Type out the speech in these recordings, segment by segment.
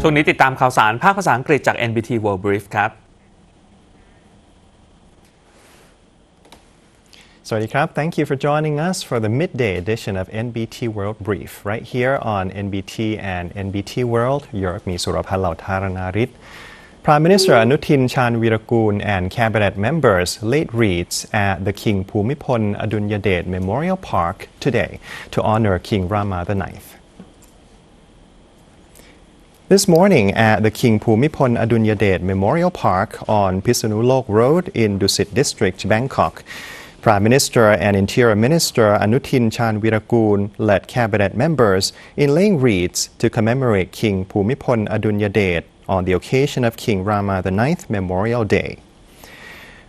ช่วงนี้ติดตามข่าวสารภาคภาษาอังกฤษจาก NBT World Brief ครับสวัสดีครับ Thank you for joining us for the midday edition of NBT World Brief right here on NBT and NBT World ยุโรปมีสุรพันธ์เหล่าธารณาริศ Prime Minister Anutin Chanvirakul and cabinet members laid wreaths at the King Bhumibol Adulyadej Memorial Park today to honor King Rama IX. This morning at the King Bhumibol Adulyadej Memorial Park on Pisanulok Road in Dusit District, Bangkok, Prime Minister and Interior Minister Anutin Chanvirakul led cabinet members in laying wreaths to commemorate King Bhumibol Adulyadej on the occasion of King Rama IX Memorial Day.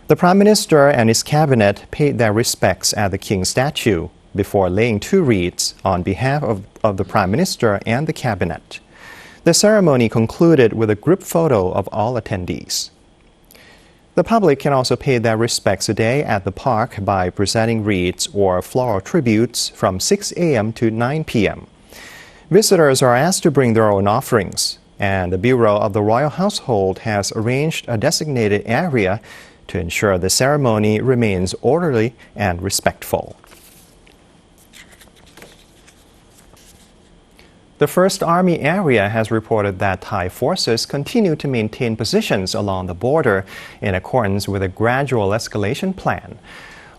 The Prime Minister and his cabinet paid their respects at the King's statue before laying two wreaths on behalf of the Prime Minister and the cabinet. The ceremony concluded with a group photo of all attendees. The public can also pay their respects today at the park by presenting wreaths or floral tributes from 6 a.m. to 9 p.m. Visitors are asked to bring their own offerings, and the Bureau of the Royal Household has arranged a designated area to ensure the ceremony remains orderly and respectful. The First Army area has reported that Thai forces continue to maintain positions along the border in accordance with a gradual escalation plan.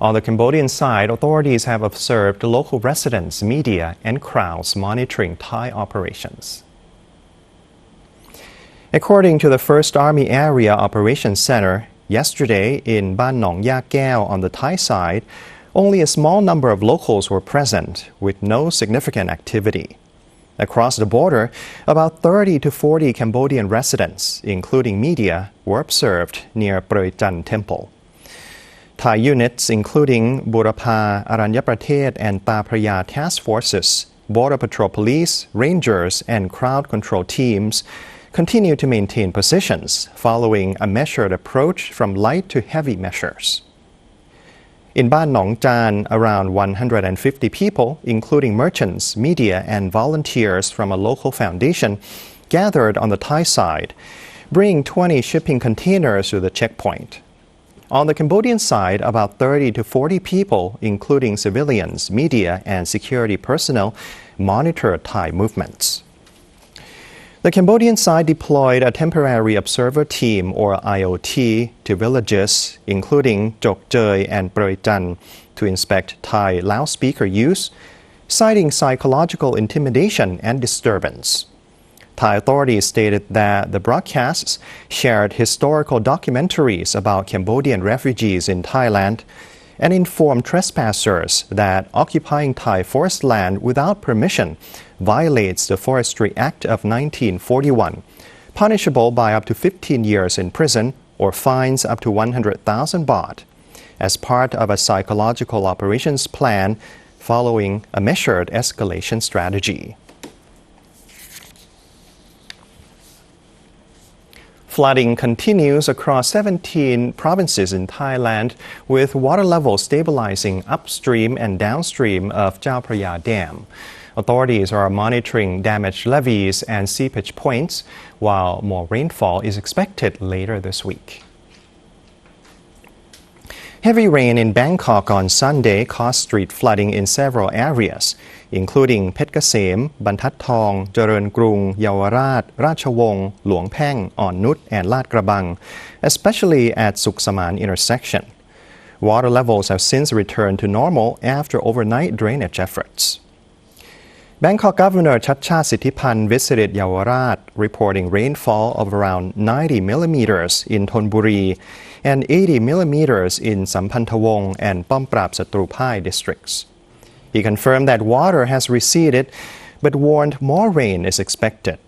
On the Cambodian side, authorities have observed local residents, media, and crowds monitoring Thai operations. According to the First Army Area Operations Center, yesterday in Ban Nong Ya Keo on the Thai side, only a small number of locals were present, with no significant activity. Across the border, about 30 to 40 Cambodian residents, including media, were observed near Proi Chan Temple. Thai units, including Burapha, Aranyapratet, and Ta Praya task forces, Border Patrol Police, Rangers, and crowd control teams, continue to maintain positions following a measured approach from light to heavy measures. In Ban Nong Chan, around 150 people, including merchants, media, and volunteers from a local foundation, gathered on the Thai side, bringing 20 shipping containers to the checkpoint. On the Cambodian side, about 30 to 40 people, including civilians, media, and security personnel, monitored Thai movements. The Cambodian side deployed a temporary observer team, or IOT, to villages, including Chok Choi and Proi Chan, to inspect Thai loudspeaker use, citing psychological intimidation and disturbance. Thai authorities stated that the broadcasts shared historical documentaries about Cambodian refugees in Thailand and informed trespassers that occupying Thai forest land without permission violates the Forestry Act of 1941, punishable by up to 15 years in prison or fines up to 100,000 baht, as part of a psychological operations plan following a measured escalation strategy. Flooding continues across 17 provinces in Thailand, with water levels stabilizing upstream and downstream of Chao Phraya Dam. Authorities are monitoring damaged levees and seepage points, while more rainfall is expected later this week. Heavy rain in Bangkok on Sunday caused street flooding in several areas, including Phet Kasem, Ban That Thong, Chareun Krung, Yawarat, Ratchawong, Luang Pheng, On Nut, and Lat Krabang, especially at Suk Saman intersection. Water levels have since returned to normal after overnight drainage efforts. Bangkok Governor Chacha Sithipan visited Yawarat, reporting rainfall of around 90 millimeters in Thonburi and 80 millimeters in Sampantawong and Pamprap Satrupai districts. He confirmed that water has receded, but warned more rain is expected.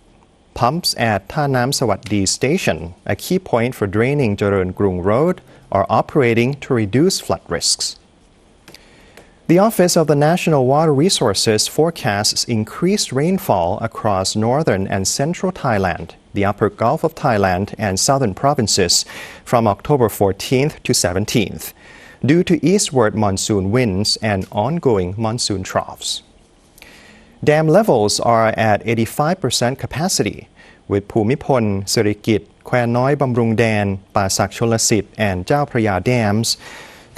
Pumps at Tha Nam Sawatdi Station, a key point for draining Chareun Krung Road, are operating to reduce flood risks. The Office of the National Water Resources forecasts increased rainfall across northern and central Thailand, the upper Gulf of Thailand, and southern provinces from October 14th to 17th, due to eastward monsoon winds and ongoing monsoon troughs. Dam levels are at 85% capacity, with ภูมิพลสิริกิติ์แควน้อยบำรุงแดนป่าสักชลสิทธิ์ and เจ้าพระยา dams,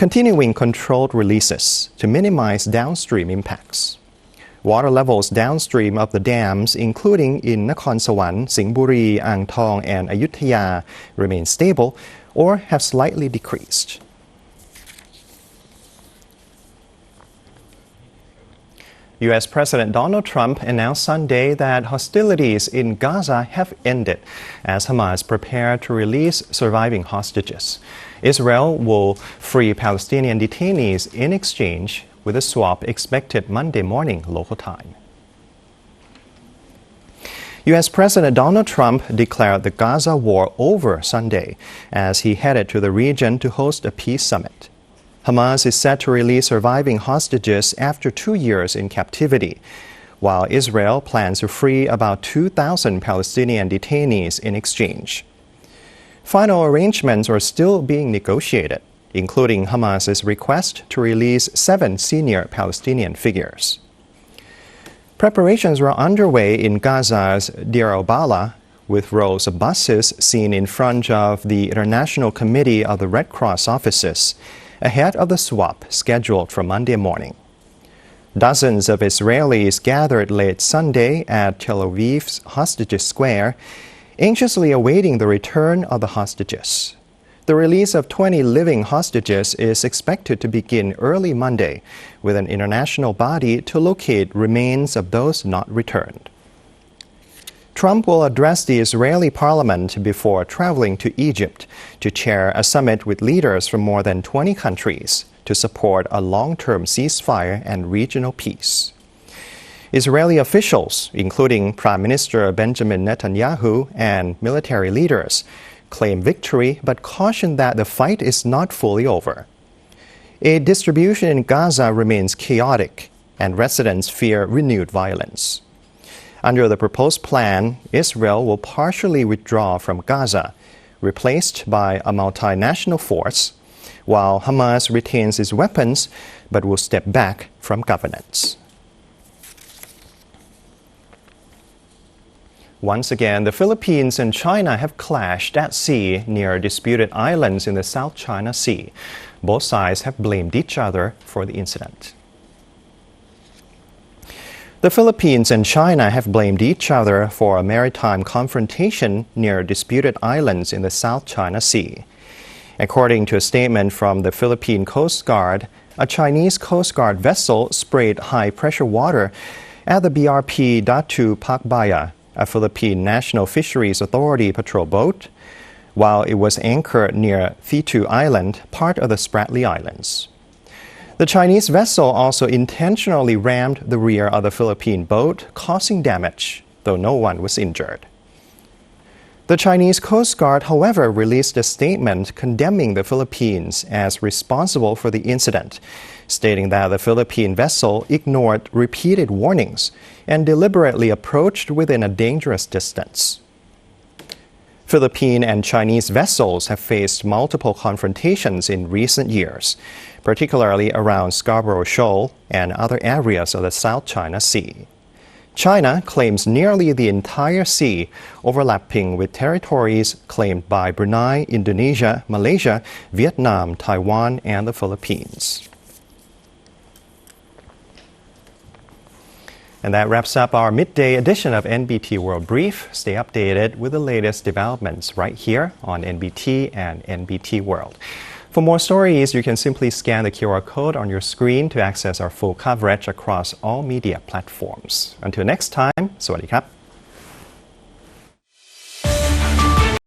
continuing controlled releases to minimize downstream impacts. Water levels downstream of the dams, including in Nakhon Sawan, Singburi, Ang Thong, and Ayutthaya, remain stable or have slightly decreased. U.S. President Donald Trump announced Sunday that hostilities in Gaza have ended as Hamas prepare to release surviving hostages. Israel will free Palestinian detainees in exchange, with a swap expected Monday morning local time. U.S. President Donald Trump declared the Gaza war over Sunday as he headed to the region to host a peace summit. Hamas is set to release surviving hostages after 2 years in captivity, while Israel plans to free about 2,000 Palestinian detainees in exchange. Final arrangements are still being negotiated, including Hamas's request to release 7 senior Palestinian figures. Preparations were underway in Gaza's Deir al-Balah, with rows of buses seen in front of the International Committee of the Red Cross offices, ahead of the swap scheduled for Monday morning. Dozens of Israelis gathered late Sunday at Tel Aviv's Hostages Square, anxiously awaiting the return of the hostages. The release of 20 living hostages is expected to begin early Monday, with an international body to locate remains of those not returned. Trump will address the Israeli parliament before traveling to Egypt to chair a summit with leaders from more than 20 countries to support a long-term ceasefire and regional peace. Israeli officials, including Prime Minister Benjamin Netanyahu and military leaders, claim victory but caution that the fight is not fully over. Aid distribution in Gaza remains chaotic, and residents fear renewed violence. Under the proposed plan, Israel will partially withdraw from Gaza, replaced by a multinational force, while Hamas retains its weapons but will step back from governance. Once again, the Philippines and China have clashed at sea near disputed islands in the South China Sea. Both sides have blamed each other for the incident. The Philippines and China have blamed each other for a maritime confrontation near disputed islands in the South China Sea. According to a statement from the Philippine Coast Guard, a Chinese Coast Guard vessel sprayed high-pressure water at the BRP Datu Pakbaya, a Philippine National Fisheries Authority patrol boat, while it was anchored near Thitu Island, part of the Spratly Islands. The Chinese vessel also intentionally rammed the rear of the Philippine boat, causing damage, though no one was injured. The Chinese Coast Guard, however, released a statement condemning the Philippines as responsible for the incident, stating that the Philippine vessel ignored repeated warnings and deliberately approached within a dangerous distance. Philippine and Chinese vessels have faced multiple confrontations in recent years, particularly around Scarborough Shoal and other areas of the South China Sea. China claims nearly the entire sea, overlapping with territories claimed by Brunei, Indonesia, Malaysia, Vietnam, Taiwan, and the Philippines. And that wraps up our midday edition of NBT World Brief. Stay updated with the latest developments right here on NBT and NBT World. For more stories, you can simply scan the QR code on your screen to access our full coverage across all media platforms. Until next time, สวัสดีครับ